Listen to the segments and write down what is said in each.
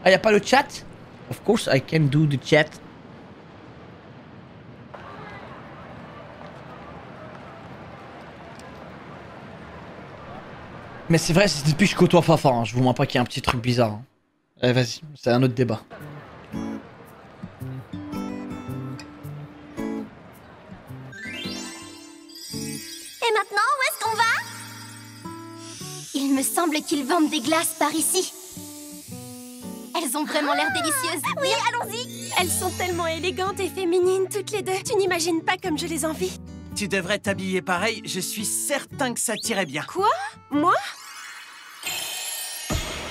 Ah, y'a pas le chat? Of course I can do the chat. Mais c'est vrai, c'est depuis que je côtoie Fafa, hein. Je vous mens pas qu'il y a un petit truc bizarre. Hein. Allez, vas-y, c'est un autre débat. Et maintenant, où est-ce qu'on va? Il me semble qu'ils vendent des glaces par ici. Elles ont vraiment l'air délicieuses. Oui, allons-y. Elles sont tellement élégantes et féminines toutes les deux. Tu n'imagines pas comme je les envie. Tu devrais t'habiller pareil, je suis certain que ça t'irait bien. Quoi? Moi?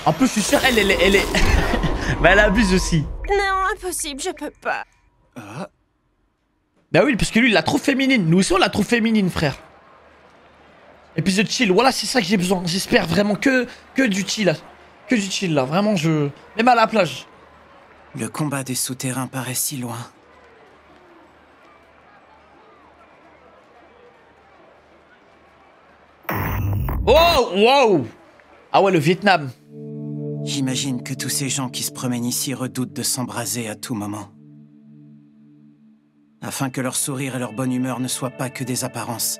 En plus, je suis sûr, elle est... Mais elle abuse aussi. Non, impossible, je peux pas. Bah oui, parce que lui, il la trouve féminine. Nous aussi, on la trouve féminine, frère. Épisode chill, voilà, c'est ça que j'ai besoin. J'espère vraiment que du chill. Que du chill, là. Vraiment, je... Même à la plage. Le combat des souterrains paraît si loin. Oh, wow. Ah ouais, le Vietnam. J'imagine que tous ces gens qui se promènent ici redoutent de s'embraser à tout moment. Afin que leur sourire et leur bonne humeur ne soient pas que des apparences.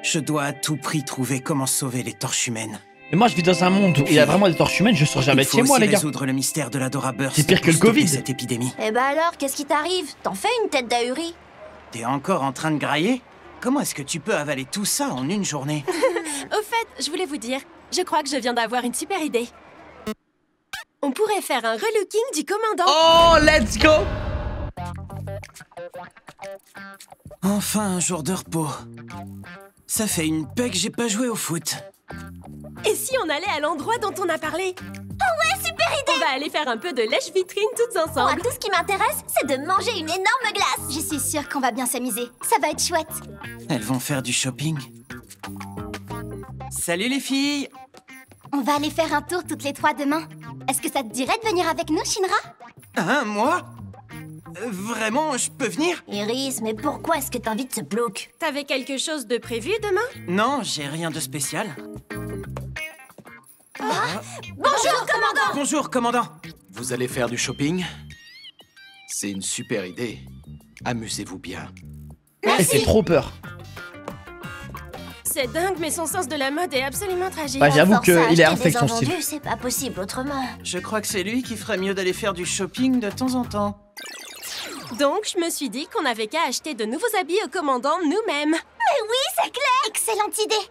Je dois à tout prix trouver comment sauver les torches humaines. Et moi, je vis dans un monde où il y a vraiment des torches humaines, je sors jamais de chez moi, les gars. Il faut résoudre le mystère de l'Adora Burst. C'est pire que le Covid. Cette épidémie. Eh bah alors, qu'est-ce qui t'arrive? T'en fais une tête d'ahuri? T'es encore en train de grailler? Comment est-ce que tu peux avaler tout ça en une journée? Au fait, je voulais vous dire, je crois que je viens d'avoir une super idée. On pourrait faire un relooking du commandant. Oh, let's go. Enfin un jour de repos. Ça fait une paix que j'ai pas joué au foot. Et si on allait à l'endroit dont on a parlé? Oh ouais, super idée! On va aller faire un peu de lèche-vitrine toutes Moi, ensemble. tout ce qui m'intéresse, c'est de manger une énorme glace. Je suis sûre qu'on va bien s'amuser. Ça va être chouette. Elles vont faire du shopping. Salut les filles! On va aller faire un tour toutes les trois demain. Est-ce que ça te dirait de venir avec nous, Shinra? Hein, moi? Vraiment, je peux venir? Iris, mais pourquoi est-ce que t'invites ce bloc? T'avais quelque chose de prévu demain? Non, j'ai rien de spécial. Bonjour, commandant! Bonjour, commandant! Vous allez faire du shopping? C'est une super idée. Amusez-vous bien. Elle fait trop peur. C'est dingue, mais son sens de la mode est absolument tragique. Bah, j'avoue Force à qu'il est acheter infect des son style. invendus, c'est pas possible autrement. Je crois que c'est lui qui ferait mieux d'aller faire du shopping de temps en temps. Donc, je me suis dit qu'on avait qu'à acheter de nouveaux habits au commandant nous-mêmes. Mais oui, c'est clair! Excellente idée!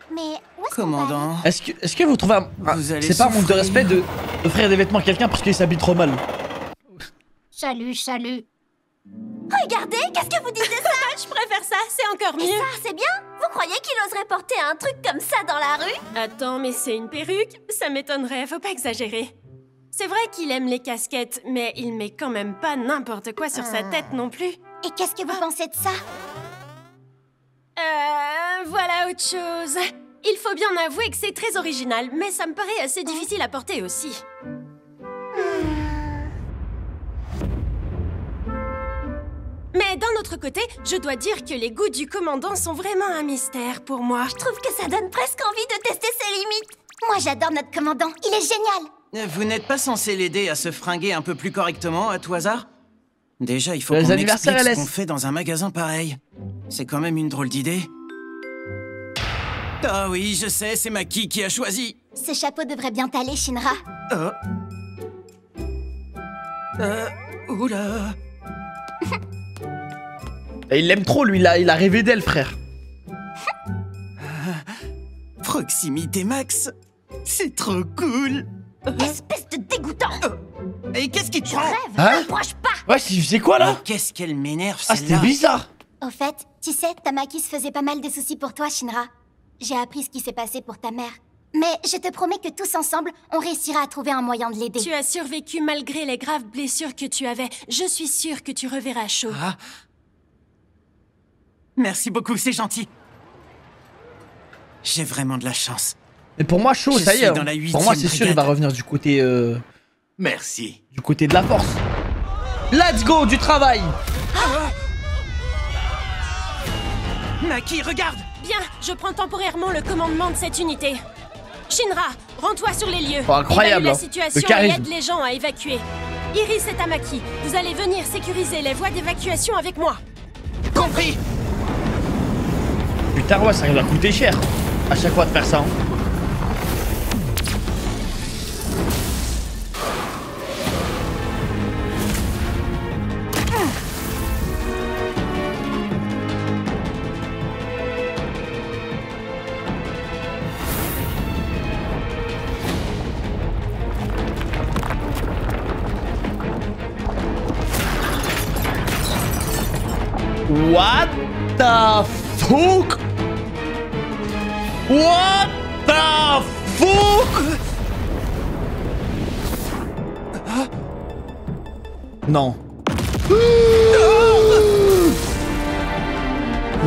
Mais où est-ce qu'on va aller? Commandant... Est-ce que vous trouvez Vous allez c'est pas un manque de souffrir. respect d'offrir des vêtements à quelqu'un parce qu'il s'habille trop mal? Salut, salut. Regardez, qu'est-ce que vous dites de ça? Je préfère ça, c'est encore Et mieux. ça, c'est bien? Vous croyez qu'il oserait porter un truc comme ça dans la rue? Attends, mais c'est une perruque? Ça m'étonnerait, faut pas exagérer. C'est vrai qu'il aime les casquettes, mais il met quand même pas n'importe quoi sur sa tête non plus. Et qu'est-ce que vous pensez de ça? Voilà autre chose. Il faut bien avouer que c'est très original, mais ça me paraît assez difficile à porter aussi. Mais d'un autre côté, je dois dire que les goûts du commandant sont vraiment un mystère pour moi. Je trouve que ça donne presque envie de tester ses limites. Moi, j'adore notre commandant. Il est génial. Vous n'êtes pas censé l'aider à se fringuer un peu plus correctement, à tout hasard? Déjà, il faut Les qu'on anniversaires, explique elle ce qu'on laisse. fait dans un magasin pareil. C'est quand même une drôle d'idée. Ah oui, je sais, c'est Maki qui a choisi. Ce chapeau devrait bien t'aller, Shinra. Oula. Et il l'aime trop, lui, il a rêvé d'elle, frère. Proximité max. C'est trop cool. Espèce de dégoûtant. Et qu'est-ce qui te Je prend? rêve, Hein? n'approche pas. Ouais, c'est quoi, là? Oh, qu'est-ce qu'elle m'énerve, Ah, c'était celle-là. bizarre. Au fait, tu sais, Tamaki se faisait pas mal de soucis pour toi, Shinra. J'ai appris ce qui s'est passé pour ta mère. Mais je te promets que tous ensemble, on réussira à trouver un moyen de l'aider. Tu as survécu malgré les graves blessures que tu avais. Je suis sûre que tu reverras chaud. Ah. Merci beaucoup, c'est gentil. J'ai vraiment de la chance. Mais pour moi, chaud, Je ça y suis est. dans la Pour moi, 8e c'est sûr, il va brigade. revenir du côté Merci. de la force. Let's go, du travail. Maki, regarde. Bien, je prends temporairement le commandement de cette unité. Shinra, rends-toi sur les lieux. Oh, incroyable, évalue la hein. situation Le et charisme. aide les gens à évacuer. Iris et Tamaki, vous allez venir sécuriser les voies d'évacuation avec moi. Compris. Putain, ouais, ça va coûter cher. À chaque fois de faire ça. Hein. What the fuck? What the fuck? Non.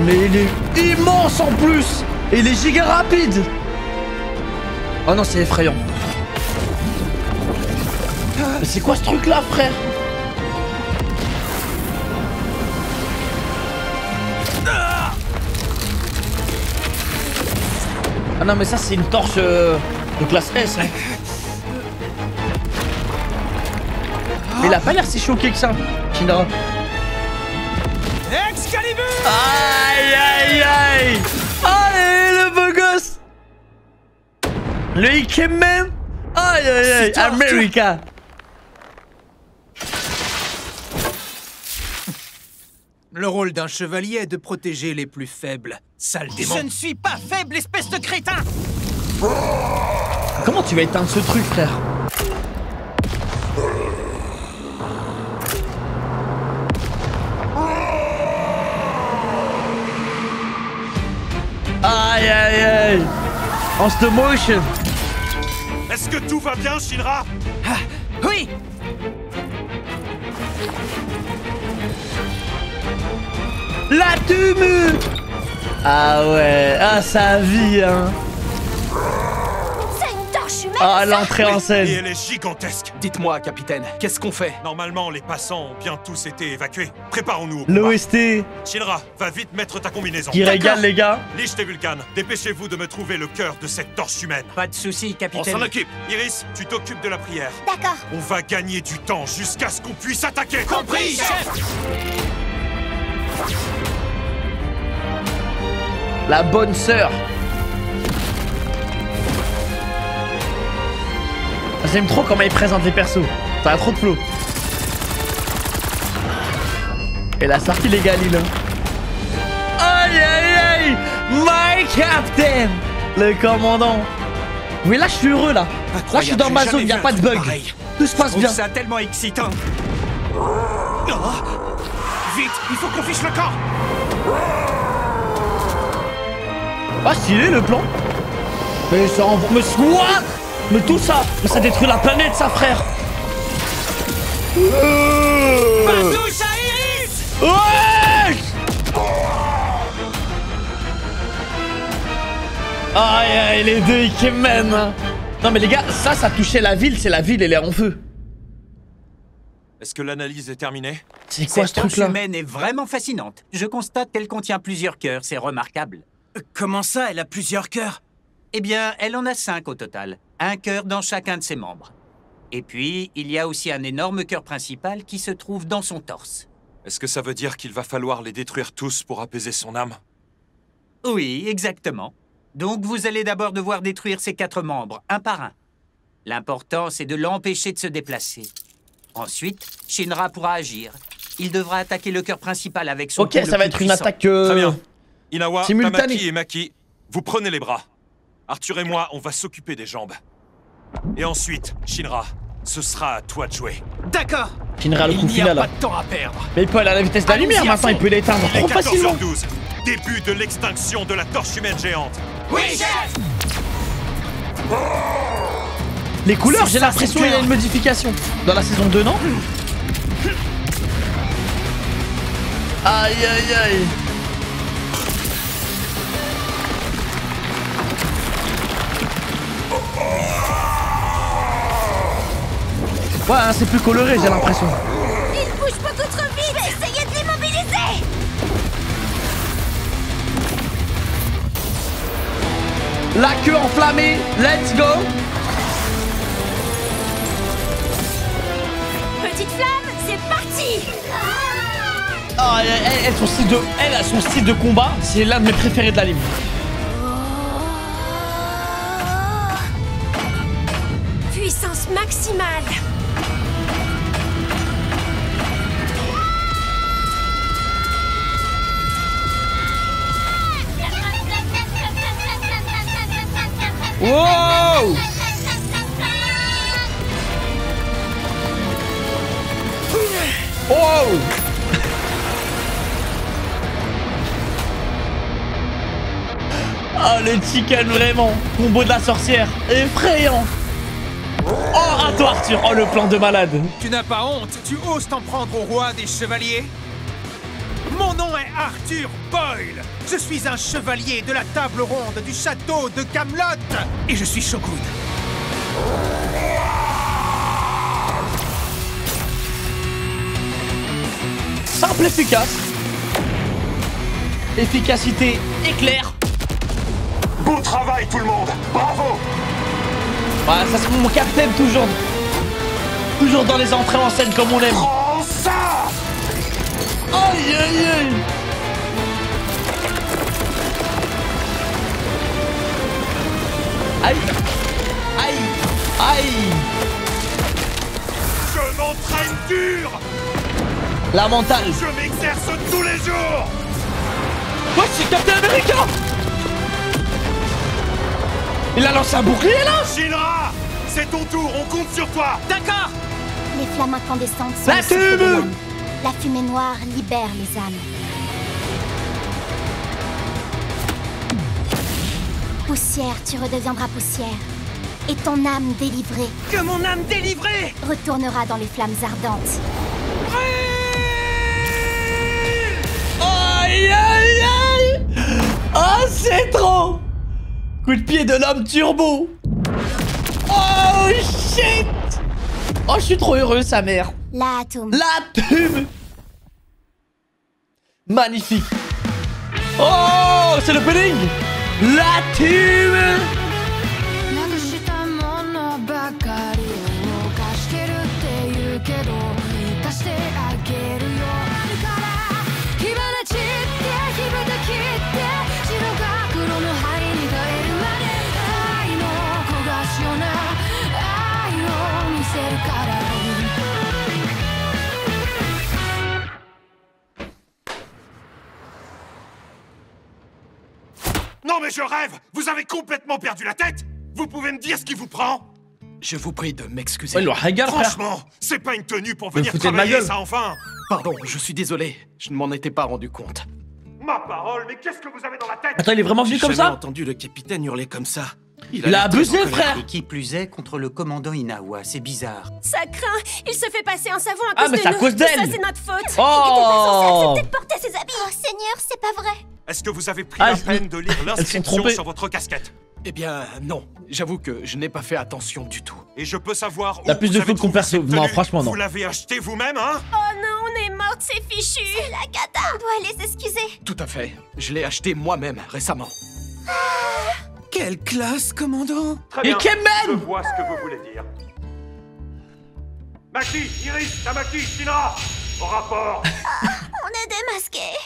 Mais il est immense en plus. Et il est giga rapide. Oh non, c'est effrayant. Mais c'est quoi ce truc là, frère? Ah non mais ça c'est une torche de classe S hein. Mais il a pas l'air si choqué que ça, Shinra. Excalibur! Aïe aïe aïe. Allez le beau gosse. Le Ikemen. Aïe aïe aïe. America. Le rôle d'un chevalier est de protéger les plus faibles. Sale démon. Je ne suis pas faible, espèce de crétin! Comment tu vas éteindre ce truc, frère? Aïe aïe aïe. En stop motion. Est-ce que tout va bien, Shinra? Ah, oui! La tumu. Ah ouais, ah sa vie hein. C'est une torche humaine. Ah l'entrée en Et scène. elle est gigantesque. Dites-moi, capitaine, qu'est-ce qu'on fait? Normalement, les passants ont bien tous été évacués. Préparons-nous au combat. L'OST Shinra, va vite mettre ta combinaison. qui régale les gars. Lich et Vulcan, dépêchez-vous de me trouver le cœur de cette torche humaine. Pas de soucis, On capitaine. s'en occupe. Iris, tu t'occupes de la prière. D'accord. On va gagner du temps jusqu'à ce qu'on puisse attaquer. Compris, chef! La bonne sœur. J'aime trop comment il présente les persos. Ça a trop de flow. Elle a sorti les Galil. Aïe aïe aïe. My captain. Le commandant. Oui là je suis heureux là. Là je suis dans ma zone, y a pas de bug. Tout se passe bien. Ça tellement excitant. Oh. Vite, il faut qu'on fiche le camp. Ah stylé le plan. Mais ça envoie... Mais quoi? Mais tout ça. Mais ça détruit la planète ça frère. Touche à Iris! Ouais. Aïe aïe les deux Ikemen hein. Non mais les gars, ça touchait la ville, c'est la ville, elle est en feu. Est-ce que l'analyse est terminée? C'est quoi ce Cette torche truc là? humaine est vraiment fascinante. Je constate qu'elle contient plusieurs cœurs, c'est remarquable. Comment ça, elle a plusieurs cœurs? Eh bien, elle en a 5 au total. Un cœur dans chacun de ses membres. Et puis, il y a aussi un énorme cœur principal qui se trouve dans son torse. Est-ce que ça veut dire qu'il va falloir les détruire tous pour apaiser son âme? Oui, exactement. Donc vous allez d'abord devoir détruire ses 4 membres, un par un. L'important, c'est de l'empêcher de se déplacer. Ensuite, Shinra pourra agir. Il devra attaquer le cœur principal avec son Ok, coup le ça va plus être une puissant. attaque Très bien. Inawa, simultanée. Tamaki et Maki, vous prenez les bras. Arthur et moi, on va s'occuper des jambes. Et ensuite, Shinra, ce sera à toi de jouer. D'accord. Shinra le Il coup n'y a final pas là. de temps à perdre. Mais il peut aller à la vitesse de la lumière Allons-y à maintenant, il fond. peut l'éteindre Il est trop facilement. 14h12, début de l'extinction de la torche humaine géante. Oui, chef! Les couleurs, C'est j'ai ça, l'impression son qu'il y a cœur. une modification. Dans la saison 2, non? Aïe aïe aïe. Ouais, hein, c'est plus coloré, j'ai l'impression. Ils bougent beaucoup trop vite. Je vais essayer de l'immobiliser. La queue enflammée, let's go. petite flamme, c'est parti! Ah, son style de combat, c'est l'un de mes préférés de l'anime. Puissance maximale. Wow! Oh! Oh, le chicken, vraiment! Combo de la sorcière, effrayant! Oh, à toi, Arthur! Oh, le plan de malade! Tu n'as pas honte? Tu oses t'en prendre au roi des chevaliers? Mon nom est Arthur Boyle. Je suis un chevalier de la table ronde du château de Camelot. Et je suis Shogun. Simple, efficace. Efficacité éclair. Bon travail tout le monde. Bravo. Voilà, ça c'est mon capitaine toujours. Toujours dans les entrées en scène comme on aime. Prends ça. Aïe aïe aïe. Aïe. Aïe. Aïe. Je m'entraîne dur. La mentale. Je m'exerce tous les jours. Ouais, c'est Captain America. Il a lancé un bouclier là. Shinra, c'est ton tour, on compte sur toi. D'accord. Les flammes incandescentes sont La le souffle de tube. l'âme. La fumée noire libère les âmes. Poussière, tu redeviendras poussière. Et ton âme délivrée Que mon âme délivrée. retournera dans les flammes ardentes. Aïe aïe aïe. Oh, c'est trop. Coup de pied de l'homme turbo. Oh shit. Oh, je suis trop heureux, sa mère. La Atum. La tube. Magnifique. Oh, c'est le pudding. La tube. なくしたものばかりを貸してるって言うけど生かしてあげるよから火花散って火蓋切って白か黒の灰に変えるまで愛の焦がしような愛を見せるから Non mais je rêve. Vous avez complètement perdu la tête. Vous pouvez me dire ce qui vous prend? Je vous prie de m'excuser. Ouais, il leur régale, frère. Franchement, c'est pas une tenue pour Me venir foutez de ma travailler, gueule. ça enfin. Pardon, je suis désolé. Je ne m'en étais pas rendu compte. Ma parole, mais qu'est-ce que vous avez dans la tête? Attends, il est vraiment venu J'ai comme jamais ça? entendu le capitaine hurler comme ça. Il a l'air très abusé, en colère. frère. Et qui plus est contre le commandant Inawa, c'est bizarre. Ça craint. Il se fait passer un savon à Ah, cause mais de c'est à nous. cause Tout ça, d'elle. c'est notre faute. Oh. Portez ses habits. Oh Seigneur, c'est pas vrai. Est-ce que vous avez pris Ah, la peine de lire elles sont l'inscription trompées. sur votre casquette? Eh bien, non. J'avoue que je n'ai pas fait attention du tout. Et je peux savoir où T'as plus vous de avez fautes qu'on trouvé perçoit. cette Non, tenue? franchement, non. Vous l'avez acheté vous-même, hein? Oh non, on est morte, c'est fichu. La gata. On doit aller s'excuser. Tout à fait. Je l'ai acheté moi-même récemment. Quelle classe, commandant! Très Et bien. Kemen. Je vois ce que vous voulez dire. Maki, Iris, Tamaki, Shinra, au rapport. On est démasqués.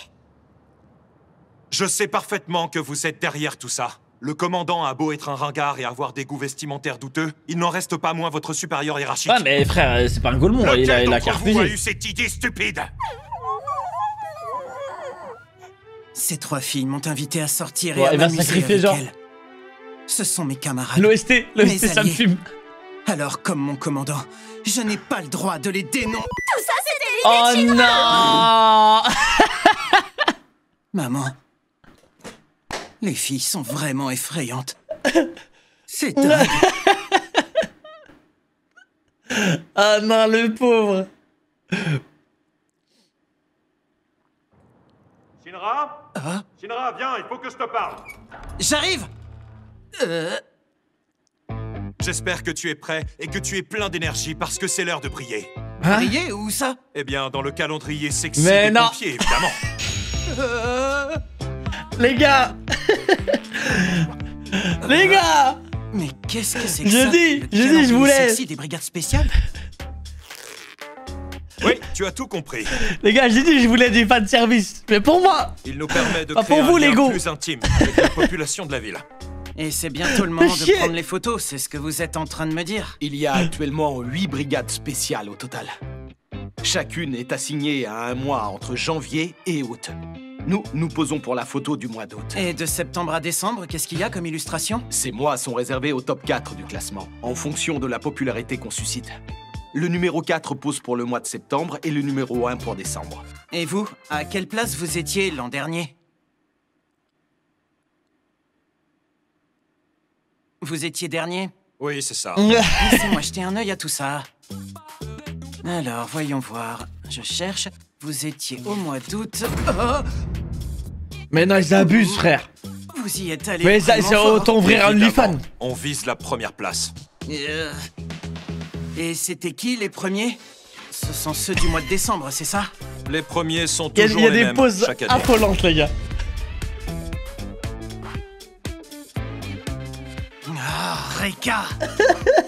Je sais parfaitement que vous êtes derrière tout ça. Le commandant a beau être un ringard et avoir des goûts vestimentaires douteux, il n'en reste pas moins votre supérieur hiérarchique. Ouais, mais frère, c'est pas un golemon. Il a Lequel qu'à d'entre vous a eu refuser. cette idée stupide? Ces trois filles m'ont invité à sortir Ouais, et à elle va m'amuser sacrifier, avec genre. elles. Ce sont mes camarades. L'OST, Mes ça me alliés. fume. Alors, comme mon commandant, je n'ai pas le droit de les dénoncer. Tout ça, c'était Oh non. Maman, les filles sont vraiment effrayantes. C'est dingue. Ah non, le pauvre. Shinra? Ah, Shinra, viens, il faut que je te parle. j'arrive. J'espère que tu es prêt et que tu es plein d'énergie parce que c'est l'heure de prier. Hein? Prier ou ça? Eh bien, dans le calendrier sexy Mais des non. pompiers, évidemment. Les gars. Les gars. Mais qu'est-ce que c'est que Je ça? dis, Le je calendrier voulais. sexy des brigades spéciales? Tu as tout compris. Les gars, j'ai dit que je voulais du fan service. Mais pour moi. Il nous permet de Pas créer pour vous, un lien Lego. plus intime avec la population de la ville. Et c'est bientôt le moment de chier. prendre les photos, c'est ce que vous êtes en train de me dire. Il y a actuellement 8 brigades spéciales au total. Chacune est assignée à un mois entre janvier et août. Nous posons pour la photo du mois d'août. Et de septembre à décembre, qu'est-ce qu'il y a comme illustration? Ces mois sont réservés au top 4 du classement, en fonction de la popularité qu'on suscite. Le numéro 4 pose pour le mois de septembre et le numéro 1 pour décembre. Et vous, à quelle place vous étiez l'an dernier? Vous étiez dernier? Oui, c'est ça. Laissez-moi jeter un œil à tout ça. Alors, voyons voir. Je cherche. Vous étiez au mois d'août. Oh, Mais non, ils abusent, frère. vous y êtes allé. Mais ça, vraiment c'est fort. autant ouvrir un Évidemment, OnlyFans. on vise la première place. Et c'était qui les premiers? Ce sont ceux du mois de décembre, c'est ça? Les premiers sont Il toujours y a les des mêmes poses chaque année. affolantes, les gars. Ah, Reka.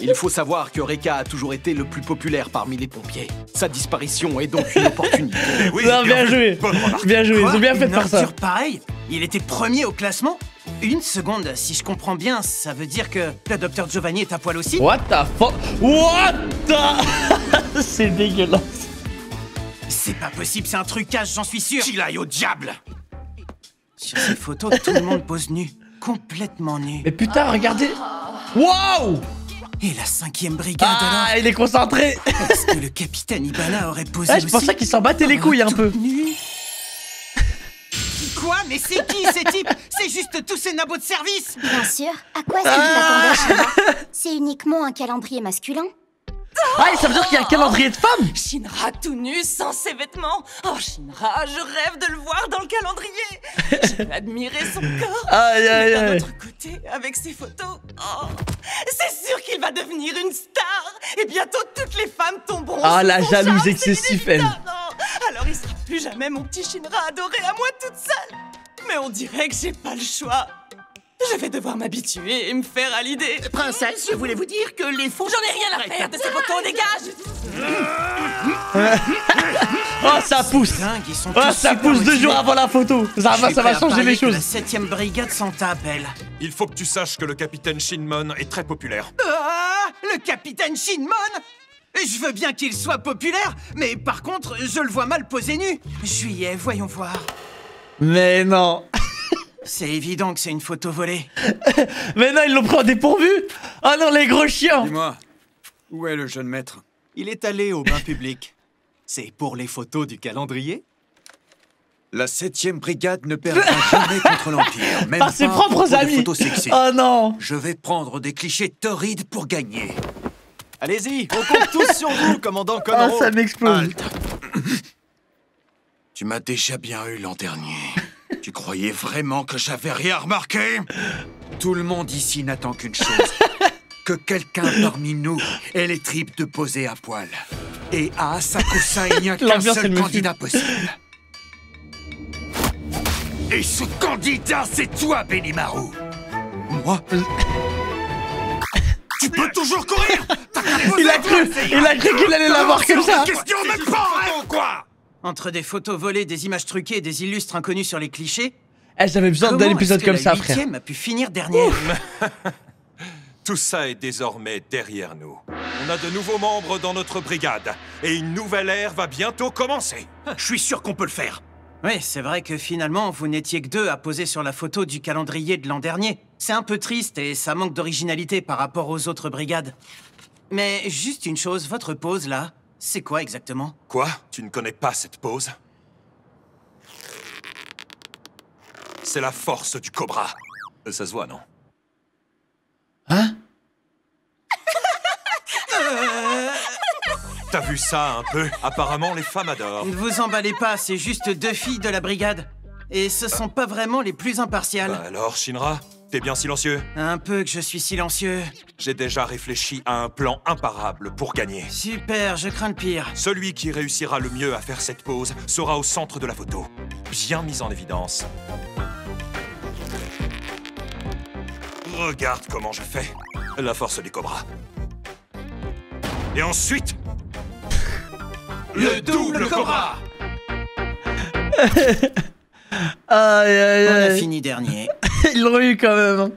Il faut savoir que Reka a toujours été le plus populaire parmi les pompiers. Sa disparition est donc une opportunité. Eh oui, Non, bien vu. joué. Bonne remarque. Bien joué, ils Quoi, ont bien fait de une faire ça. ordure pareil? Il était premier au classement? Une seconde, si je comprends bien, ça veut dire que le docteur Giovanni est à poil aussi? What the fuck? What the... C'est dégueulasse. C'est pas possible, c'est un trucage, j'en suis sûr. Qu'il aille au diable! Sur ces photos, tout le monde pose nu. Complètement nu. Mais putain, regardez. Waouh! Et la 5e brigade Ah, alors? il est concentré. Est-ce que le capitaine Ibana aurait posé Ah, aussi? je pensais qu'il s'en battait les couilles un peu. Tout nu. Quoi? Mais c'est qui ces types? C'est juste tous ces nabots de service! Bien sûr. À quoi est-ce que tu t'attendais, Shinra? C'est uniquement un calendrier masculin. Ah, et ça veut dire qu'il y a un calendrier de femmes. Shinra tout nu, sans ses vêtements. Oh, Shinra, je rêve de le voir dans le calendrier. Je vais admirer son corps. Aïe, aïe, Mais d'un aïe. autre côté, avec ses photos, oh, c'est sûr qu'il va devenir une star. Et bientôt, toutes les femmes tomberont. Ah, sous la son jalouse charme, c'est excessive, elle. inévitable. Alors, il sera plus jamais mon petit Shinra adoré à moi toute seule. Mais on dirait que j'ai pas le choix. Je vais devoir m'habituer et me faire à l'idée. Princesse, je voulais vous dire que les faux... J'en ai rien à faire de ces photos, dégage. Oh, ça pousse. Dingue, ils sont Oh, tous ça super pousse 2 motivés. jours avant la photo. Ça Je suis va prêt à changer parier les que choses. La 7e brigade s'en tape, elle. Il faut que tu saches que le capitaine Shinmon est très populaire. Ah, le capitaine Shinmon! Je veux bien qu'il soit populaire, mais par contre, je le vois mal posé nu. Juillet, voyons voir. Mais non. C'est évident que c'est une photo volée. Mais non, ils l'ont pris en dépourvu. Oh non, les gros chiens. Dis-moi, où est le jeune maître? Il est allé au bain public. C'est pour les photos du calendrier? La 7e brigade ne perdra jamais contre l'Empire, même Par ses pas propres pour des amis. photos sexy. Oh non. Je vais prendre des clichés torrides pour gagner. Allez-y, on compte tous sur vous, commandant Oh, Conroe. ça m'explose. Halte. Tu m'as déjà bien eu l'an dernier. Tu croyais vraiment que j'avais rien remarqué? Tout le monde ici n'attend qu'une chose. Que quelqu'un parmi nous ait les tripes de poser à poil. Et à Asakusa, il n'y a qu'un L'ambiance, elle seul me candidat possible. Et ce candidat, c'est toi, Benimaru. Moi? Tu peux toujours courir. Il a cru qu'il allait l'avoir comme ça. Question même pas, hein, quoi? Entre des photos volées, des images truquées et des illustres inconnus sur les clichés, Eh, j'avais besoin d'un comment épisode est-ce que comme ça, la frère. 8e a pu finir dernière? Tout ça est désormais derrière nous. On a de nouveaux membres dans notre brigade. Et une nouvelle ère va bientôt commencer. Je suis sûr qu'on peut le faire. Oui, c'est vrai que finalement, vous n'étiez que 2 à poser sur la photo du calendrier de l'an dernier. C'est un peu triste et ça manque d'originalité par rapport aux autres brigades. Mais juste une chose, votre pose là, c'est quoi exactement? Quoi? Tu ne connais pas cette pose? C'est la force du cobra. Ça se voit, non? Hein? T'as vu ça un peu? Apparemment, les femmes adorent. Ne vous emballez pas, c'est juste 2 filles de la brigade. Et ce sont pas vraiment les plus impartiales. Bah alors, Shinra, t'es bien silencieux? Un peu que je suis silencieux. J'ai déjà réfléchi à un plan imparable pour gagner. Super, je crains le pire. Celui qui réussira le mieux à faire cette pose sera au centre de la photo, bien mis en évidence. Regarde comment je fais. La force du cobra. Et ensuite... le double Cobra. Aïe aïe On a aïe. fini dernier. Ils l'ont eu quand même.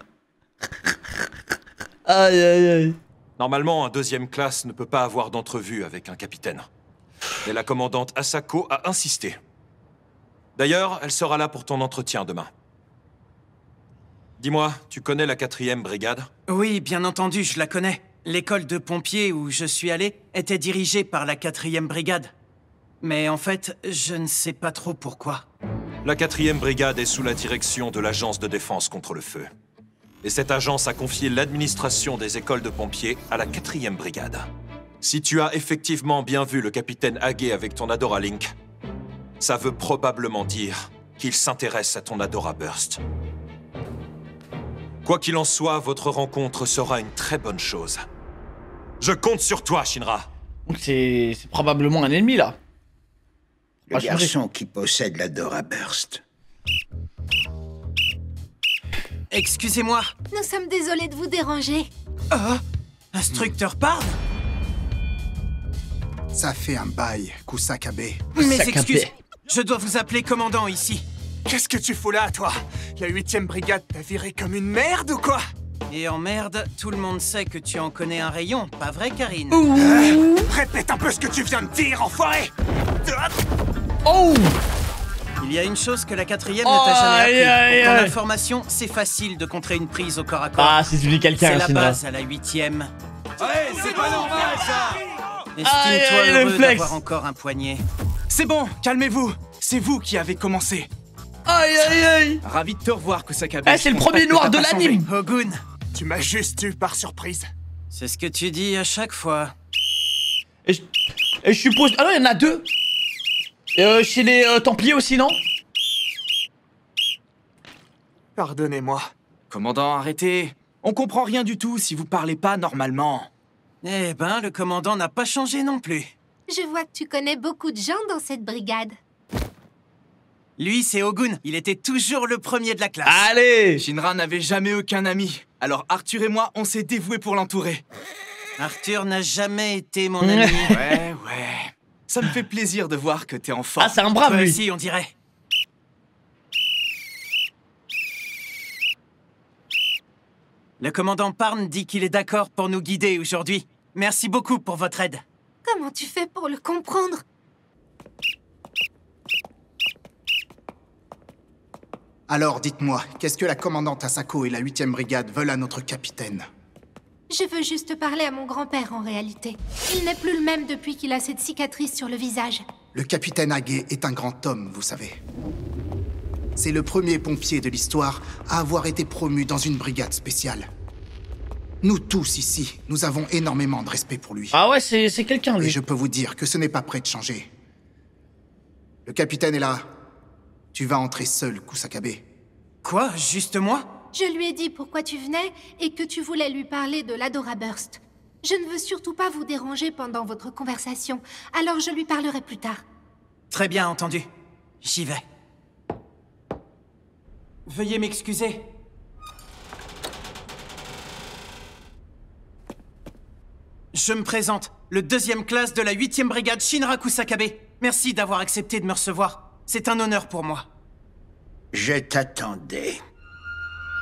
Aïe aïe aïe. Normalement, un deuxième classe ne peut pas avoir d'entrevue avec un capitaine. Mais la commandante Asako a insisté. D'ailleurs, elle sera là pour ton entretien demain. Dis-moi, tu connais la 4e brigade? Oui, bien entendu, je la connais. L'école de pompiers où je suis allé était dirigée par la 4e brigade. Mais en fait, je ne sais pas trop pourquoi. La 4e brigade est sous la direction de l'Agence de défense contre le feu. Et cette agence a confié l'administration des écoles de pompiers à la 4e brigade. Si tu as effectivement bien vu le capitaine Hage avec ton Adora Link, ça veut probablement dire qu'il s'intéresse à ton Adora Burst. Quoi qu'il en soit, votre rencontre sera une très bonne chose. Je compte sur toi, Shinra. Donc c'est probablement un ennemi là. Le garçon qui possède l'Adora Burst. Excusez-moi. Nous sommes désolés de vous déranger. Instructeur Pard? Ça fait un bail, Kusakabe. Mes Kusakabe. excuses. Je dois vous appeler commandant ici. Qu'est-ce que tu fous là, toi? La 8e brigade t'a viré comme une merde ou quoi? Et en merde, tout le monde sait que tu en connais un rayon, pas vrai, Karine? Répète un peu ce que tu viens de dire, enfoiré! Oh! Il y a une chose que la 4e Oh, ne t'a jamais aïe, appris. aïe, Pour ton aïe. information, c'est facile de contrer une prise au corps à corps. Ah, c'est celui quelqu'un, C'est la Shinra. base à la 8e. Ouais, c'est pas normal ça. Aïe, Estime-toi aïe, le heureux flex. d'avoir encore un poignet. C'est bon, calmez-vous. C'est vous qui avez commencé. Aïe aïe aïe. Ravi de te revoir, Kusakabe. Eh, c'est le premier noir de l'anime. Hogun, Tu m'as juste eu par surprise. c'est ce que tu dis à chaque fois. Et je suppose... Ah non, il y en a deux. Chez les Templiers aussi, non? Pardonnez-moi. Commandant, arrêtez. On comprend rien du tout si vous parlez pas normalement. Eh ben, le commandant n'a pas changé non plus. Je vois que tu connais beaucoup de gens dans cette brigade. Lui, c'est Hogun. Il était toujours le premier de la classe. Allez. Shinra n'avait jamais aucun ami. Alors Arthur et moi, on s'est dévoués pour l'entourer. Arthur n'a jamais été mon ami. Ouais. Ça me fait plaisir de voir que t'es en forme. Ah, c'est un brave, Toi lui. aussi, on dirait. Le commandant Parn dit qu'il est d'accord pour nous guider aujourd'hui. Merci beaucoup pour votre aide. Comment tu fais pour le comprendre? Alors, dites-moi, qu'est-ce que la commandante Asako et la 8e brigade veulent à notre capitaine? Je veux juste parler à mon grand-père en réalité. Il n'est plus le même depuis qu'il a cette cicatrice sur le visage. Le capitaine Hage est un grand homme, vous savez. C'est le premier pompier de l'histoire à avoir été promu dans une brigade spéciale. Nous tous ici, nous avons énormément de respect pour lui. Ah ouais, c'est quelqu'un, lui. Et je peux vous dire que ce n'est pas prêt de changer. Le capitaine est là. Tu vas entrer seul, Kusakabe. Quoi? Juste moi? Je lui ai dit pourquoi tu venais et que tu voulais lui parler de l'Adora Burst. Je ne veux surtout pas vous déranger pendant votre conversation, alors je lui parlerai plus tard. Très bien entendu. J'y vais. Veuillez m'excuser. Je me présente, le 2e classe de la 8e brigade Shinra Kusakabe. Merci d'avoir accepté de me recevoir. C'est un honneur pour moi. Je t'attendais.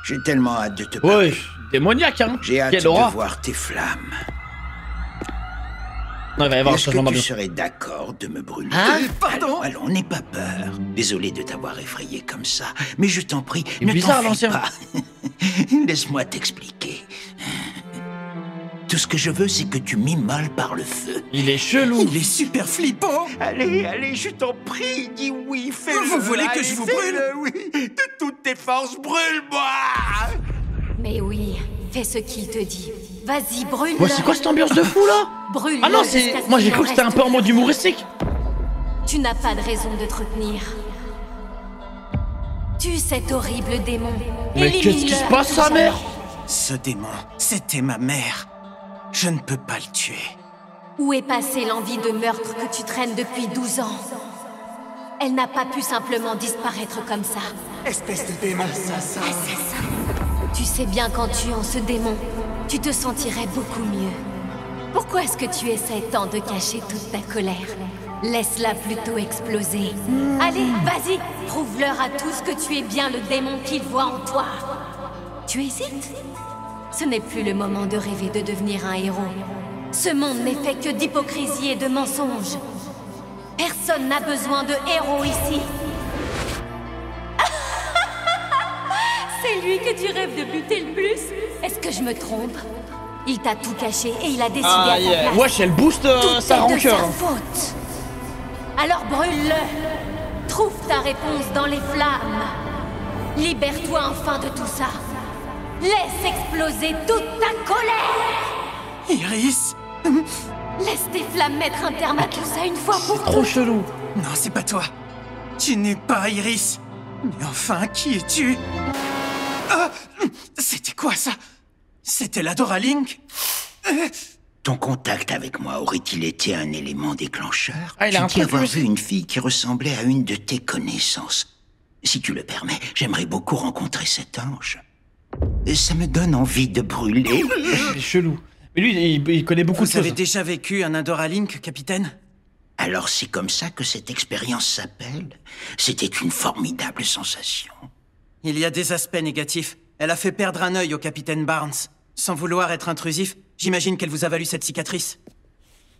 J'ai tellement hâte de te parler. Ouais, démoniaque, hein. J'ai hâte Quelle de aura. voir tes flammes. Non, il va y avoir un Est-ce changement que tu d'ambiance. serais d'accord de me brûler? Hein? Pardon? Allons, n'aie pas peur. Désolé de t'avoir effrayé comme ça, mais je t'en prie, Il est ne bizarre, t'enfuis l'ancien. pas. Laisse-moi t'expliquer. Tout ce que je veux, c'est que tu m'immoles par le feu. Il est chelou. Il est super flippant. Allez, je t'en prie, dis oui, fais-le. Vous voulez que Allez, je vous fais-le, oui. De toutes tes forces, brûle-moi. Mais oui, fais ce qu'il te dit. Vas-y, brûle-le. Ouais, c'est quoi cette ambiance de fou, là? Brûle-le Ah non, jusqu'à c'est... ce Moi, j'ai qu'il cru en que c'était un reste peu en mode plus. humoristique. Tu n'as pas de raison de te retenir. Tue cet horrible démon. Mais qu'est-ce qui se Élimine-le passe, à sa tout mère? jamais. Ce démon, c'était ma mère. Je ne peux pas le tuer. Où est passée l'envie de meurtre que tu traînes depuis 12 ans? Elle n'a pas pu simplement disparaître comme ça. Espèce de démon. Assassin. Tu sais bien qu'en tuant ce démon, tu te sentirais beaucoup mieux. Pourquoi est-ce que tu essaies tant de cacher toute ta colère? Laisse-la plutôt exploser. Allez, vas-y, prouve-leur à tous que tu es bien le démon qu'ils voient en toi. Tu hésites? Ce n'est plus le moment de rêver de devenir un héros. Ce monde n'est fait que d'hypocrisie et de mensonges. Personne n'a besoin de héros ici. C'est lui que tu rêves de buter le plus? Est-ce que je me trompe? Il t'a tout caché et il a décidé à ta place. Wesh, elle booste sa rancœur. Tout est de sa faute. Alors brûle-le. Trouve ta réponse dans les flammes. Libère-toi enfin de tout ça. Laisse exploser toute ta colère. Iris. Laisse tes flammes mettre un terme à tout ça une fois pour toutes. Trop chelou. Non, c'est pas toi. Tu n'es pas Iris. Mais enfin, qui es-tu? Ah, c'était quoi ça? C'était la Dora Link? Ton contact avec moi aurait-il été un élément déclencheur? Ah, il a un J'ai dit truc, avoir lui. vu une fille qui ressemblait à une de tes connaissances. Si tu le permets, j'aimerais beaucoup rencontrer cet ange. Ça me donne envie de brûler. C'est chelou. Mais lui, il connaît beaucoup de Vous choses. avez déjà vécu un Adora Link, capitaine? Alors c'est comme ça que cette expérience s'appelle? C'était une formidable sensation. Il y a des aspects négatifs. Elle a fait perdre un œil au capitaine Barnes. Sans vouloir être intrusif, j'imagine qu'elle vous a valu cette cicatrice.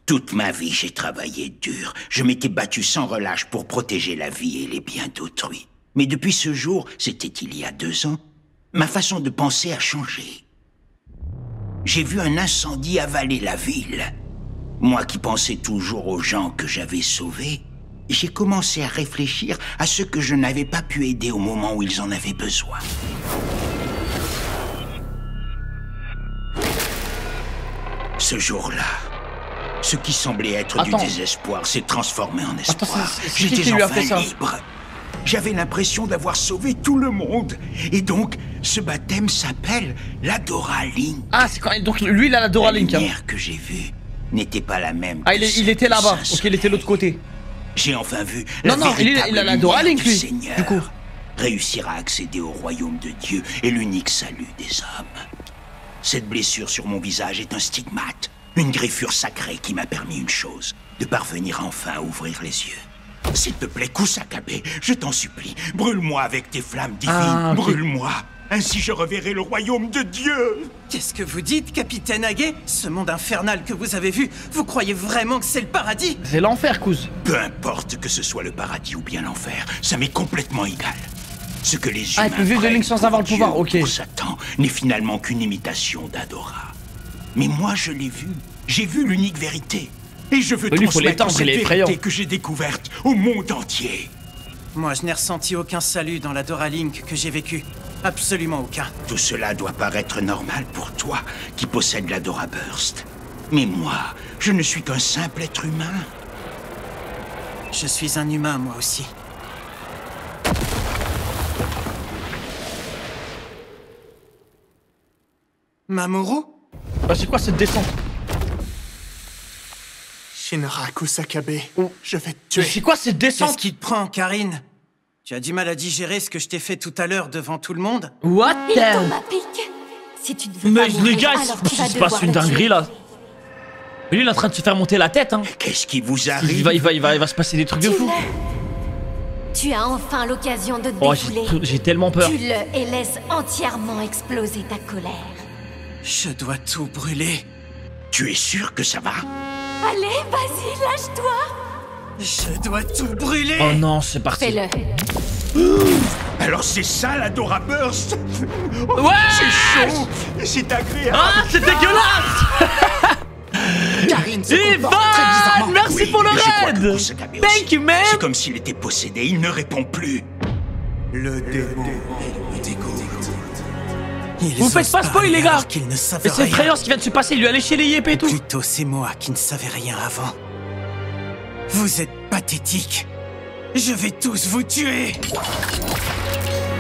Toute ma vie, j'ai travaillé dur. Je m'étais battu sans relâche pour protéger la vie et les biens d'autrui. Mais depuis ce jour, c'était il y a 2 ans, ma façon de penser a changé. J'ai vu un incendie avaler la ville. Moi qui pensais toujours aux gens que j'avais sauvés, j'ai commencé à réfléchir à ceux que je n'avais pas pu aider au moment où ils en avaient besoin. Ce jour-là, ce qui semblait être du désespoir s'est transformé en espoir. J'étais enfin libre. J'avais l'impression d'avoir sauvé tout le monde. Et donc, ce baptême s'appelle l'Adora Link. Ah, c'est quand même... Donc lui, il a l'Adora Link. La lumière que j'ai vue n'était pas la même. Ah, il était là-bas. Ok, il était de l'autre côté. J'ai enfin vu Non, la véritable il a l'Adora Link, lui. Seigneur. Du coup. Réussir à accéder au royaume de Dieu est l'unique salut des hommes. Cette blessure sur mon visage est un stigmate, une griffure sacrée qui m'a permis une chose, de parvenir enfin à ouvrir les yeux. S'il te plaît, Kusakabe, je t'en supplie, brûle-moi avec tes flammes divines, brûle-moi. Ainsi je reverrai le royaume de Dieu. Qu'est-ce que vous dites, capitaine Haguet? Ce monde infernal que vous avez vu, vous croyez vraiment que c'est le paradis? C'est l'enfer, Kuz. Peu importe que ce soit le paradis ou bien l'enfer, ça m'est complètement égal. Ce que les humains il peut vivre de Link sans avoir le pouvoir, ok. pour Satan n'est finalement qu'une imitation d'Adora. Mais moi je l'ai vu, j'ai vu l'unique vérité. Et je veux transmettre cette vérité que j'ai découverte au monde entier. Moi, je n'ai ressenti aucun salut dans la Dora Link que j'ai vécu. Absolument aucun. Tout cela doit paraître normal pour toi, qui possède la Dora Burst. Mais moi, je ne suis qu'un simple être humain. Je suis un humain, moi aussi. Mamoru? Bah, c'est quoi cette descente? Shinra Kusakabe, je vais te tuer. C'est quoi cette descente? Qu'est-ce qui te prend, Karine? Tu as du mal à digérer ce que je t'ai fait tout à l'heure devant tout le monde? What Il tombe à pic. Si tu te veux Mais pas les mourir, gars, alors tu vas il se passe devoir une le tuer. dinguerie là. Lui, il est en train de se faire monter la tête, hein. Qu'est-ce qui vous arrive? Il va se passer des trucs de fou. Tu as enfin l'occasion de te Oh, défouler. j'ai tellement peur. Tue-le et laisse entièrement exploser ta colère. Je dois tout brûler. Tu es sûr que ça va? Allez, vas-y, lâche-toi. Je dois tout brûler. Oh non, c'est parti. Fais-le. Alors c'est ça la Dora Burst? Ouais. C'est chaud. C'est agréable. Ah, c'est dégueulasse. Karine se Ivan, comporte très bizarrement. merci pour le Je crois que raid. Kusakabe aussi. Thank you, man. C'est comme s'il était possédé, il ne répond plus. Le démon me dégoûte. Vous faites pas spoil, les gars. Qu'ils ne savent Mais c'est rien. effrayant ce qui vient de se passer. Il lui a léché les yeux et tout. Plutôt c'est moi qui ne savais rien avant. Vous êtes pathétique. Je vais tous vous tuer.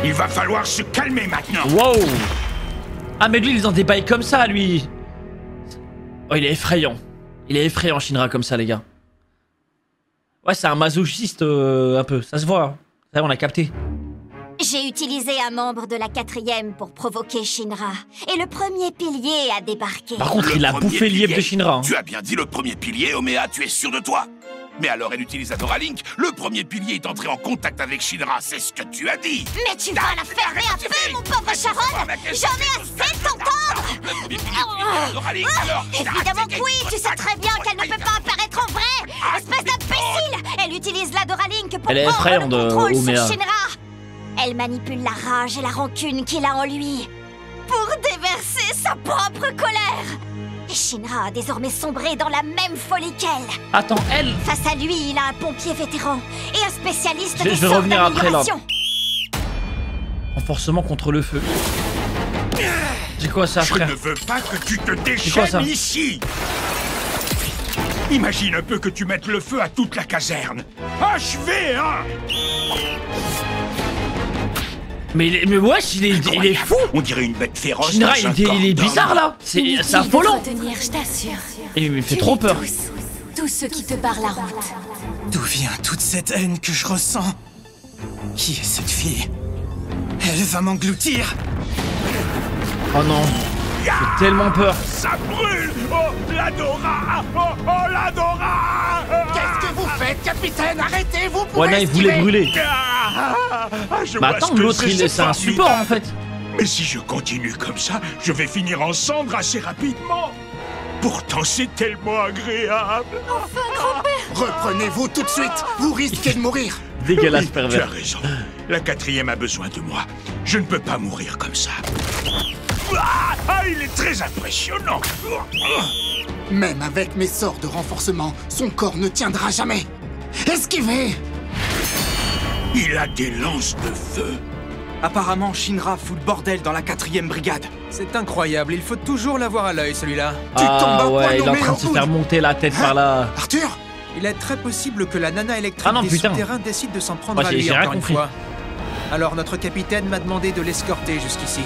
Il va falloir se calmer maintenant. Wow. Ah, mais lui, il est dans des bails comme ça, lui. Oh, il est effrayant. Il est effrayant, Shinra, comme ça, les gars. Ouais, c'est un masochiste, un peu. Ça se voit. Ça, on l'a capté. J'ai utilisé un membre de la 4e pour provoquer Shinra. Et le premier pilier a débarqué. Par contre, il a bouffé le lièvre de Shinra. Hein. Tu as bien dit le premier pilier, Oméa, tu es sûr de toi? Mais alors elle utilise la Doralink. Le premier pilier est entré en contact avec Shinra, c'est ce que tu as dit. Mais tu vas la fermer un peu, mon pauvre Sharon. J'en ai assez de t'entendre. Le premier pilier utilise la Doralink, alors Évidemment que oui, tu sais très bien qu'elle ne peut pas apparaître en vrai. Espèce d'imbécile. Elle utilise la Doralink pour prendre le contrôle sur Shinra. Elle manipule la rage et la rancune qu'il a en lui pour déverser sa propre colère. Et Shinra a désormais sombré dans la même folie qu'elle. Attends, elle... Face à lui, il a un pompier vétéran et un spécialiste Je des vais sorts revenir après là. d'amélioration. Renforcement contre le feu. C'est quoi ça, frère? Je ne veux pas que tu te C'est quoi, ça déchaînes ici. Imagine un peu que tu mettes le feu à toute la caserne. Achevé, hein. Mais wesh, il est fou. On dirait une bête féroce. Shinra, il est bizarre là. C'est affolant. Je t'assure. Et il me fait trop peur. Tous ceux qui te barrent la route. D'où vient toute cette haine que je ressens? Qui est cette fille? Elle va m'engloutir. Oh non. J'ai tellement peur. Ça brûle. Oh, l'Adora. Oh, l'Adora. Qu'est-ce que vous faites, capitaine? Arrêtez-vous pour Ouais, non, il voulait brûler. Bah attends, l'autre, c'est un support en fait. Mais si je continue comme ça, je vais finir en cendres assez rapidement. Pourtant, c'est tellement agréable. Enfin, grand-père. Reprenez-vous tout de suite. Vous risquez de mourir. Dégueulasse, Oui, pervers. tu as raison. La 4e a besoin de moi. Je ne peux pas mourir comme ça. Il est très impressionnant. Même avec mes sorts de renforcement, son corps ne tiendra jamais. Esquivez! Il a des lances de feu. Apparemment, Shinra fout le bordel dans la 4e brigade. C'est incroyable, il faut toujours l'avoir à l'œil, celui-là. Ah ouais, il est en train de se faire monter la tête par là. Arthur? Il est très possible que la nana électrique des souterrains décide de s'en prendre à lui j'ai rien encore une compris. fois. Alors notre capitaine m'a demandé de l'escorter jusqu'ici.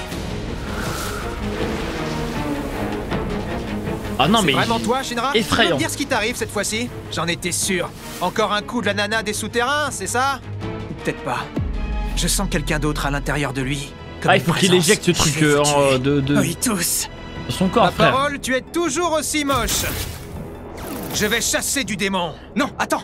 Ah non, mais... C'est vraiment toi, Shinra? Effrayant. Tu peux me dire ce qui t'arrive cette fois-ci? J'en étais sûr. Encore un coup de la nana des souterrains, c'est ça? Ou peut-être pas. Je sens quelqu'un d'autre à l'intérieur de lui. Ah, il faut qu'il éjecte ce truc Oui, tous. de son corps, Ma frère. parole, tu es toujours aussi moche. Je vais chasser du démon. Non, attends.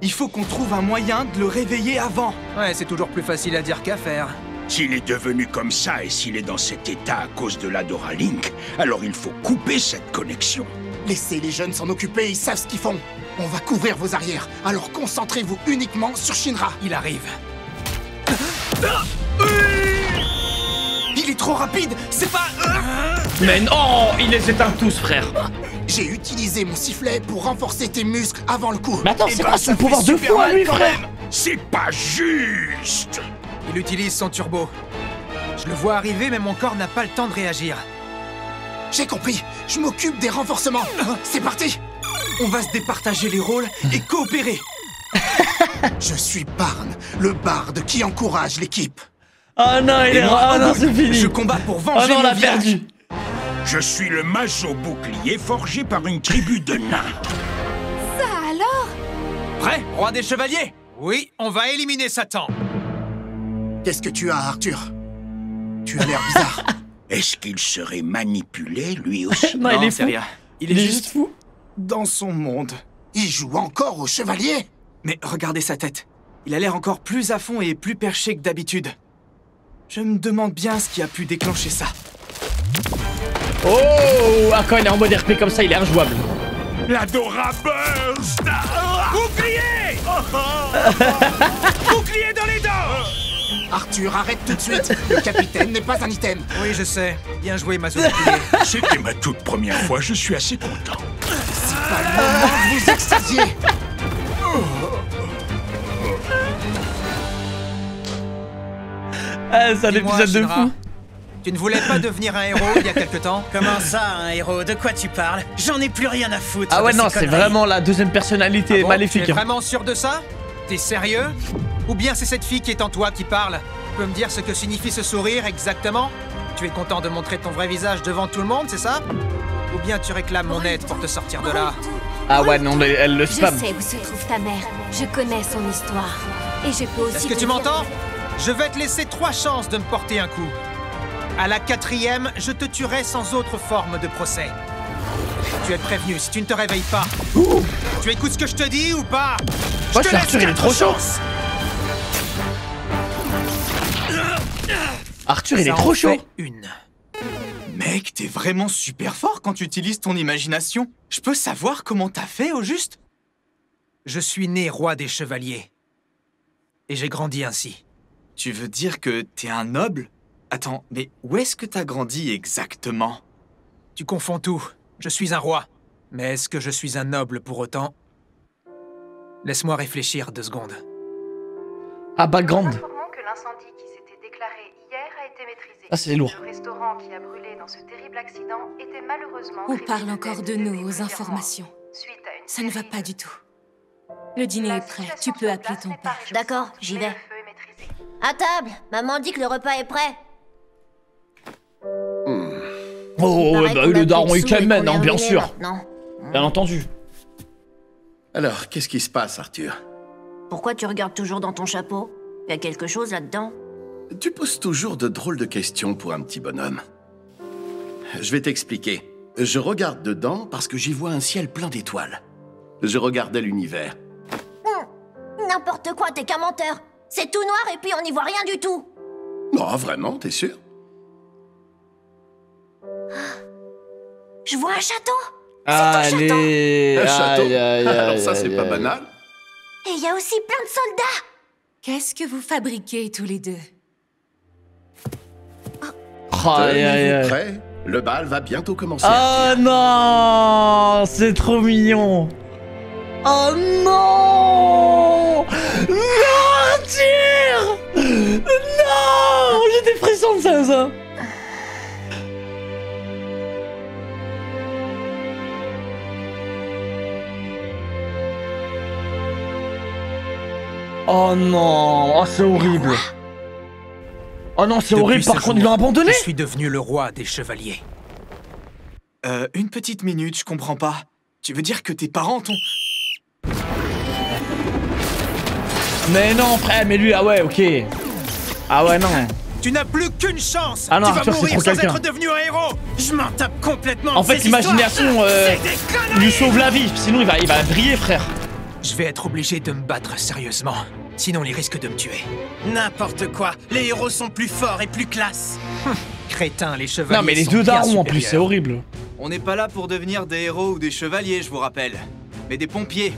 Il faut qu'on trouve un moyen de le réveiller avant. Ouais, c'est toujours plus facile à dire qu'à faire. S'il est devenu comme ça et s'il est dans cet état à cause de la Doralink, alors il faut couper cette connexion. Laissez les jeunes s'en occuper, ils savent ce qu'ils font. On va couvrir vos arrières, alors concentrez-vous uniquement sur Shinra. Il arrive. Il est trop rapide, c'est pas... Mais non, il les éteint tous, frère. J'ai utilisé mon sifflet pour renforcer tes muscles avant le coup. Mais attends, Eh c'est ben, quoi ça son fait pouvoir de super fou à mal lui, quand frère? même. C'est pas juste. Il utilise son turbo. Je le vois arriver, mais mon corps n'a pas le temps de réagir. J'ai compris, je m'occupe des renforcements. C'est parti. On va se départager les rôles et coopérer. Je suis Barn, le barde qui encourage l'équipe. Oh non, il est... Oh non, c'est fini. Je combats pour venger Oh non, on mon l'a village. perdu. Je suis le majo bouclier forgé par une tribu de nains. Ça alors? Prêt, roi des chevaliers? Oui, on va éliminer Satan. Qu'est-ce que tu as, Arthur? Tu as l'air bizarre. Est-ce qu'il serait manipulé, lui aussi? Non, il est c'est fou. rien. Il est juste fou. Dans son monde. Il joue encore au chevalier. Mais regardez sa tête. Il a l'air encore plus à fond et plus perché que d'habitude. Je me demande bien ce qui a pu déclencher ça. Oh, ah, quand il est en mode RP comme ça, il est injouable. La Dora Burst. Bouclier. Bouclier dans les dents. Arthur, arrête tout de suite. Le capitaine n'est pas un item. Oui, je sais. Bien joué, Mazo. C'était ma toute première fois, je suis assez content. C'est pas le moment de vous extasier. Ah, c'est un Dis-moi, épisode de Shinra, fou. Tu ne voulais pas devenir un héros il y a quelque temps? Comment ça, un héros? De quoi tu parles? J'en ai plus rien à foutre. Ah ouais, de non, ces c'est conneries. vraiment la deuxième personnalité Ah bon, maléfique. Tu es hein. vraiment sûr de ça? T'es sérieux? Ou bien c'est cette fille qui est en toi qui parle? Tu peux me dire ce que signifie ce sourire exactement? Tu es content de montrer ton vrai visage devant tout le monde, c'est ça? Ou bien tu réclames mon aide pour te sortir de là? Ah ouais, non, elle le Je spam. sais où se trouve ta mère. Je connais son histoire. Et je peux aussi... Est-ce que te tu dire m'entends? Je vais te laisser 3 chances de me porter un coup. À la 4e, je te tuerai sans autre forme de procès. Tu es prévenu, si tu ne te réveilles pas. Tu écoutes ce que je te dis ou pas? Moi, Arthur, il est trop chaud. Arthur, il est trop chaud. Mec, t'es vraiment super fort quand tu utilises ton imagination. Je peux savoir comment t'as fait, au juste? Je suis né roi des chevaliers. Et j'ai grandi ainsi. Tu veux dire que t'es un noble? Attends, mais où est-ce que t'as grandi exactement? Tu confonds tout. Je suis un roi. Mais est-ce que je suis un noble pour autant? Laisse-moi réfléchir 2 secondes. Ah, background. Informons que l'incendie qui s'était déclaré hier a été maîtrisé. Ah, c'est lourd. Le restaurant qui a brûlé dans ce terrible accident était malheureusement... On parle encore de nous aux informations. Ça ne va pas du tout. Le dîner est prêt, tu peux appeler ton père. D'accord, j'y vais. À table, maman dit que le repas est prêt. Oh, bah, le daron est Kamen, hein, bien sûr. Bien entendu. Alors, qu'est-ce qui se passe, Arthur? Pourquoi tu regardes toujours dans ton chapeau? Y a quelque chose là-dedans? Tu poses toujours de drôles de questions pour un petit bonhomme. Je vais t'expliquer. Je regarde dedans parce que j'y vois un ciel plein d'étoiles. Je regardais l'univers. N'importe quoi, t'es qu'un menteur. C'est tout noir et puis on n'y voit rien du tout. Oh, vraiment, t'es sûr? Je vois un château. Allez, un château. Alors ça, c'est pas banal. Et il y a aussi plein de soldats. Qu'est-ce que vous fabriquez tous les deux? Tenez-vous prêts, le bal va bientôt commencer. Oh non, c'est trop mignon. Oh non, non, Arthur. Non, j'ai des frissons de ça. Oh non, oh, c'est horrible. Oh non, c'est horrible, par contre, ils l'ont abandonné. Je suis devenu le roi des chevaliers. Une petite minute, je comprends pas. Tu veux dire que tes parents t'ont... Mais non, frère, mais lui, ah ouais, ok. Ah ouais, non. Tu n'as plus qu'une chance. Ah non, tu Arthur, vas c'est mourir trop sans quelqu'un. être devenu un héros. Je m'en tape complètement. En fait, l'imagination lui sauve la vie, sinon il va briller, frère. Je vais être obligé de me battre sérieusement. Sinon, il risque de me tuer. N'importe quoi. Les héros sont plus forts et plus classe. Crétin, les chevaliers. Non, mais les deux darons en plus, c'est horrible. On n'est pas là pour devenir des héros ou des chevaliers, je vous rappelle. Mais des pompiers.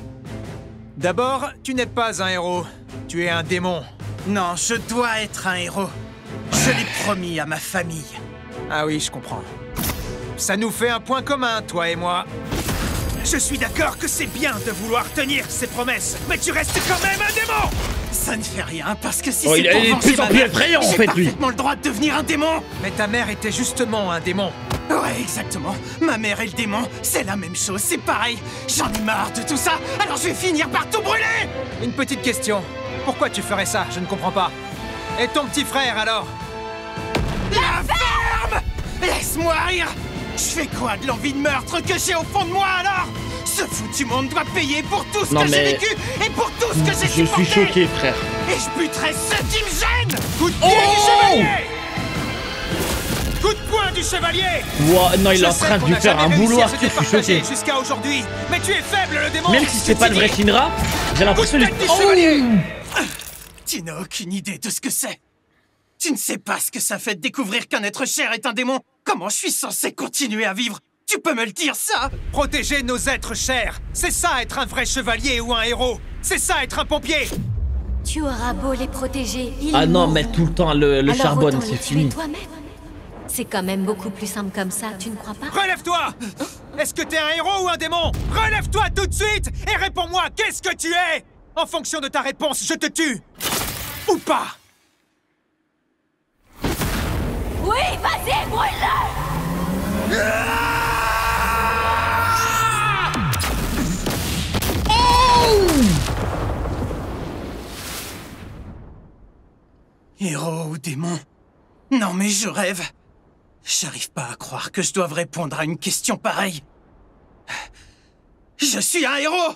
D'abord, tu n'es pas un héros. Tu es un démon. Non, je dois être un héros. Je l'ai promis à ma famille. Ah oui, je comprends. Ça nous fait un point commun, toi et moi. Je suis d'accord que c'est bien de vouloir tenir ses promesses, mais tu restes quand même un démon. Ça ne fait rien, parce que si oh, c'est il est de plus en plus effrayant, en fait, lui. J'ai parfaitement le droit de devenir un démon. Mais ta mère était justement un démon. Ouais, exactement. Ma mère et le démon, c'est la même chose, c'est pareil. J'en ai marre de tout ça, alors je vais finir par tout brûler. Une petite question. Pourquoi tu ferais ça? Je ne comprends pas. Et ton petit frère, alors? La ferme! Laisse-moi rire. Je fais quoi de l'envie de meurtre que j'ai au fond de moi, alors? Ce foutu monde doit payer pour tout ce que j'ai vécu et pour tout ce que j'ai supporté. Je suis choqué, frère. Et je buterai ceux qui me gênent. Coup de pied du chevalier. Coup de poing du chevalier. Wow, non, il est en train de lui faire un boulot, Arthur, je suis choqué. Jusqu'à aujourd'hui, mais tu es faible, le démon. Même si c'est pas le vrai Shinra, j'ai l'impression de... Tu n'as aucune idée de ce que c'est. Tu ne sais pas ce que ça fait de découvrir qu'un être cher est un démon. Comment je suis censé continuer à vivre? Tu peux me le dire, ça? Protéger nos êtres chers, c'est ça être un vrai chevalier ou un héros. C'est ça être un pompier. Tu auras beau les protéger, ils ah non, mourront. mais tout le temps le charbonne, c'est fini. C'est quand même beaucoup plus simple comme ça, tu ne crois pas? Relève-toi! Est-ce que t'es un héros ou un démon? Relève-toi tout de suite et réponds-moi, qu'est-ce que tu es? En fonction de ta réponse, je te tue. Ou pas? Oui, vas-y, brûle-le! Héros ou démon? Non mais je rêve. J'arrive pas à croire que je doive répondre à une question pareille. Je suis un héros!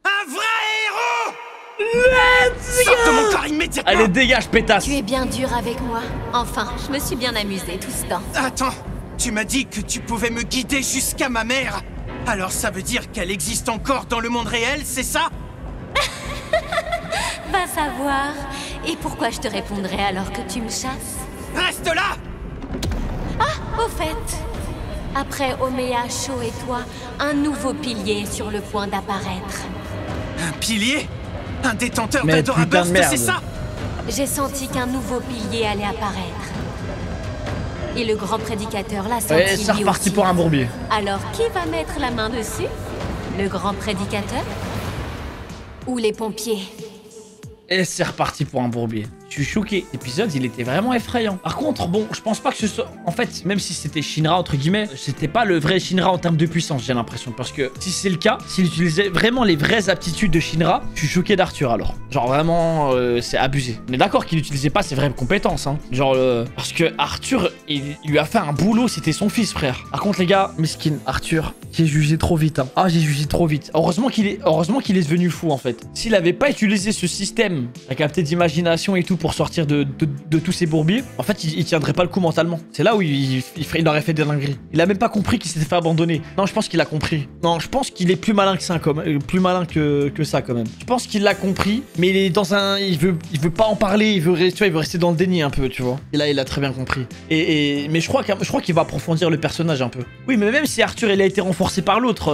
Un vrai héros! Let's Sors de mon corps immédiatement! Allez, dégage, pétasse! Tu es bien dur avec moi. Enfin, je me suis bien amusée tout ce temps. Attends, tu m'as dit que tu pouvais me guider jusqu'à ma mère. Alors ça veut dire qu'elle existe encore dans le monde réel, c'est ça? Va savoir. Et pourquoi je te répondrais alors que tu me chasses? Reste là! Ah, au fait, après Oméa, Sho et toi, un nouveau pilier est sur le point d'apparaître. Un pilier? Un détenteur d'Adora Burst, c'est ça? J'ai senti qu'un nouveau pilier allait apparaître. Et le grand prédicateur l'a senti. Ouais, c'est reparti pour un bourbier. Alors, qui va mettre la main dessus? Le grand prédicateur? Ou les pompiers? Et c'est reparti pour un bourbier. Je suis choqué. L'épisode, il était vraiment effrayant. Par contre, bon, je pense pas que ce soit... En fait, même si c'était Shinra, entre guillemets, c'était pas le vrai Shinra en termes de puissance, j'ai l'impression. Parce que si c'est le cas, s'il utilisait vraiment les vraies aptitudes de Shinra, je suis choqué d'Arthur, alors. Genre, vraiment, c'est abusé. On est d'accord qu'il utilisait pas ses vraies compétences, hein. Genre, parce que Arthur, il lui a fait un boulot, c'était son fils, frère. Par contre, les gars, mesquine, Arthur, j'ai jugé trop vite, hein. Ah, j'ai jugé trop vite. Heureusement qu'il est devenu fou, en fait. S'il avait pas utilisé ce système, à capter d'imagination et tout, pour sortir de tous ces bourbiers, en fait, il tiendrait pas le coup mentalement. C'est là où il aurait fait des dingueries. Il a même pas compris qu'il s'était fait abandonner. Non, je pense qu'il a compris. Non, je pense qu'il est plus malin que ça, plus malin que ça, quand même. Je pense qu'il l'a compris, mais il est dans un... Il veut pas en parler, tu vois, il veut rester dans le déni un peu, tu vois. Et là, il a très bien compris. Mais je crois qu'il va approfondir le personnage un peu. Oui, mais même si Arthur, il a été renforcé par l'autre,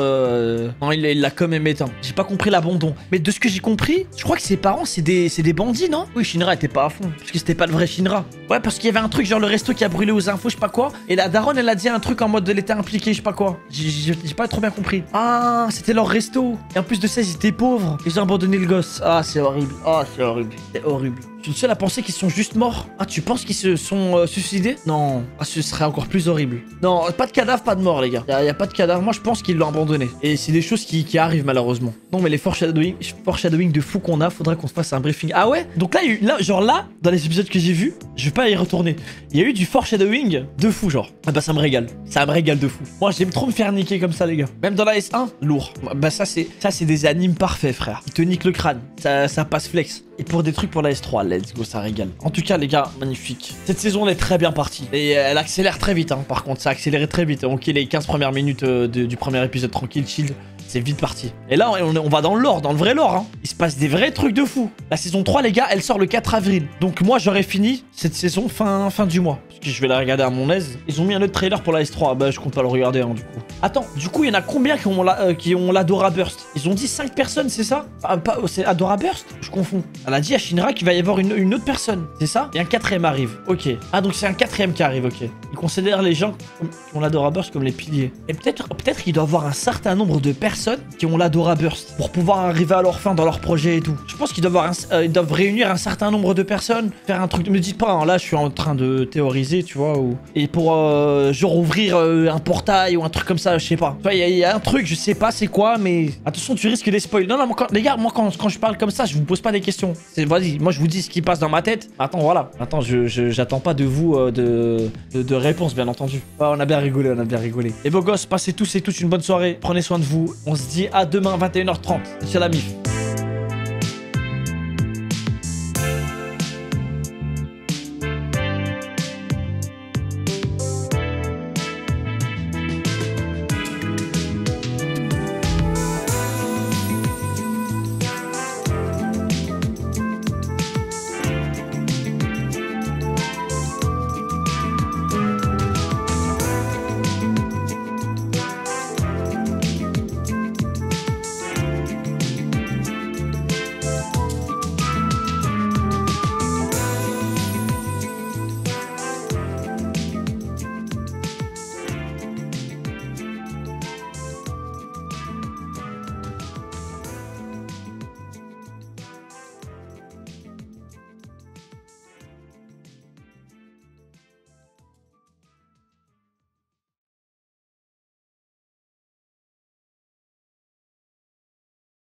non, il l'a quand même éteint. J'ai pas compris l'abandon. Mais de ce que j'ai compris, je crois que ses parents, c'est des bandits, non? Oui, Shinra était pas à fond. Parce que c'était pas le vrai Shinra. Ouais, parce qu'il y avait un truc genre le resto qui a brûlé aux infos, je sais pas quoi. Et la daronne, elle a dit un truc en mode elle était impliquée, je sais pas quoi. J'ai pas trop bien compris. Ah, c'était leur resto. Et en plus de ça, ils étaient pauvres. Ils ont abandonné le gosse. Ah, c'est horrible. Ah, c'est horrible. C'est horrible. Je suis le seul à penser qu'ils sont juste morts. Ah, tu penses qu'ils se sont suicidés? Non. Ah, ce serait encore plus horrible. Non, pas de cadavre, pas de mort, les gars. Y a pas de cadavre. Moi, je pense qu'ils l'ont abandonné. Et c'est des choses qui arrivent, malheureusement. Non, mais les foreshadowing de fou qu'on a, faudrait qu'on se fasse un briefing. Ah ouais? Donc là, genre là, dans les épisodes que j'ai vus, je vais pas y retourner. Il y a eu du foreshadowing de fou, genre. Ah bah, ça me régale. Ça me régale de fou. Moi, j'aime trop me faire niquer comme ça, les gars. Même dans la S1, lourd. Bah, ça, c'est des animes parfaits, frère. Ils te niquent le crâne. Ça passe flex. Et pour des trucs pour la S3, let's go, ça régale. En tout cas, les gars, magnifique. Cette saison, elle est très bien partie. Et elle accélère très vite, hein. Par contre, ça a accéléré très vite. Ok, les 15 premières minutes du premier épisode, tranquille, chill. C'est vite parti. Et là, on va dans le lore, dans le vrai lore, hein. Il se passe des vrais trucs de fou. La saison 3, les gars, elle sort le 4 avril. Donc moi, j'aurais fini cette saison fin du mois. Parce que je vais la regarder à mon aise. Ils ont mis un autre trailer pour la S3. Bah, je compte pas le regarder, hein, du coup. Attends, du coup, il y en a combien qui ont l'Adora Burst? Ils ont dit 5 personnes, c'est ça? C'est Adora Burst? Je confonds. Elle a dit à Shinra qu'il va y avoir une autre personne, c'est ça? Et un 4ème arrive. Ok. Ah, donc c'est un 4ème qui arrive, ok. Ils considèrent les gens qui ont l'Adora Burst comme les piliers. Et peut-être qu'il doit y avoir un certain nombre de personnes qui ont l'Adora Burst pour pouvoir arriver à leur fin dans leur projet et tout. Je pense qu'ils doivent réunir un certain nombre de personnes, faire un truc. Ne me dites pas, hein, là je suis en train de théoriser, tu vois, et pour genre ouvrir un portail ou un truc comme ça, je sais pas. Enfin, il y a un truc, je sais pas c'est quoi, mais attention, tu risques des spoils. Non, les gars, moi quand je parle comme ça, je vous pose pas des questions. Vas-y, moi je vous dis ce qui passe dans ma tête. Attends, voilà. Attends, j'attends pas de vous de réponse, bien entendu. Ouais, on a bien rigolé, on a bien rigolé. Et beaux gosses, passez tous et toutes une bonne soirée. Prenez soin de vous. On se dit à demain 21h30. C'est la MIF.